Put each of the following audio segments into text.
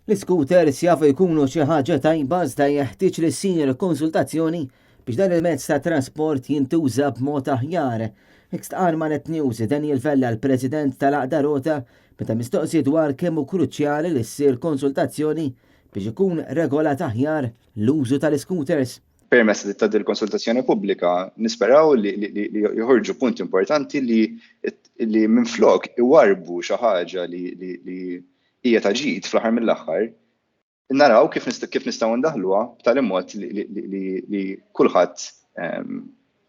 L-iskuters jafu jkunu xi ħaġa tajba iżda jeħtieġ li ssir konsultazzjoni biex dan il-mezz ta' trasport jintuża b'mod aħjar. Ikstqar ma' Net News Daniel Vella l-President tal-Aqda Rota meta mistoqsi dwar kemm hu kruċjali li ssir konsultazzjoni biex ikun regolat aħjar l-użu tal-iskuters. Permess li tgħaddi l-konsultazzjoni pubblika nisperaw li joħorġu punti importanti li minflok iwarbu xi ħaġa li hija ta' ġid fl-aħħar mill-aħħar, naraw kif nistgħu ndaħluha b'tali mod li kulħadd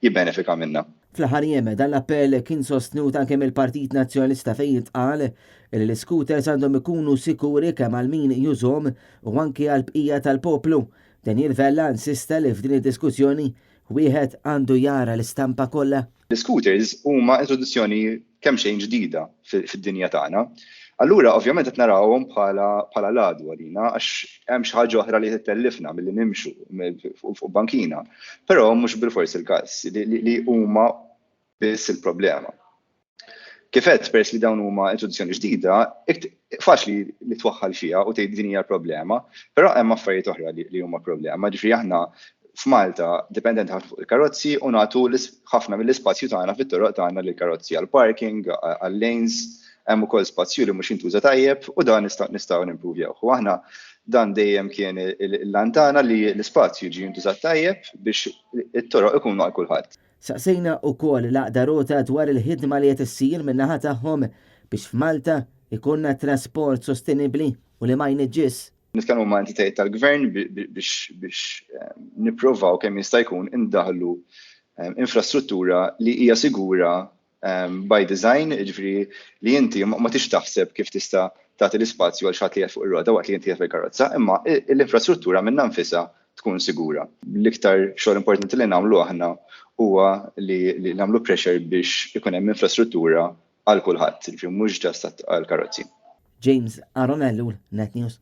jibbenefika minnha. Fl-aħħar jiem dan l-appell kien sostnut anke mill-Partit Nazzjonalista fejn jitqal li l-iskuters għandhom ikunu sikuri kemm għal min jużhom u anke għall bqija tal-poplu. Daniel Vella insista li f'din id-diskussjoni wieħed għandu jara l-istampa kollha. L-scooters huma introduzzjoni kemm xejn ġdida fid-dinja tagħna. Allura, ovvjament qed narawhom bħala l-għadu għalina għax hemm xi ħaġa oħra li titellifna milli nimxu fuq bankina. Però mhux bil-forsi il-każ li huma biss il-problema. Kif qed peress li dawn huma introduzzjoni ġdida, faċli li twaħħal fiha u tgħid din hija l-problema, però hemm affarijiet oħra li huma problema. Ġifieri aħna f'Malta dipendenti ħafna fuq il-karozzi u nagħtu ħafna mill-ispazju tagħna fit-toroq tagħna lill-karozzi għall-parking, għall-lanes, hemm ukoll spazju li mhux jintuża tajjeb u dan nistgħu nimprovjaw. U aħna dan dejjem kien l-lantana li l-ispazju jiġi jintużat tajjeb biex it-toroq ikunu għal kulħadd. Saqsejna wkoll l-Aqda Rota dwar il-ħidma li qed issir min-naħa tagħhom biex f'Malta ikunna trasport sostenibbli u li ma jniġġis. Nitkellmu ma' entitajiet tal-gvern biex nippruvaw kemm jista' jkun indaħlu infrastruttura li hija sigura by design, ġifri li inti ma tix taħseb kif tista' tagħti l-ispazju għal xatt li fuq ir-roda waqt li inti fil-karozza, imma l-infrastruttura minnha nfisha tkun sigura. L-iktar xogħol importanti li nagħmlu aħna huwa li nagħmlu pressure biex ikun hemm infrastruttura għal kulħadd, ġifri mhux ġast għall karozzi. James Aronellu, Net News.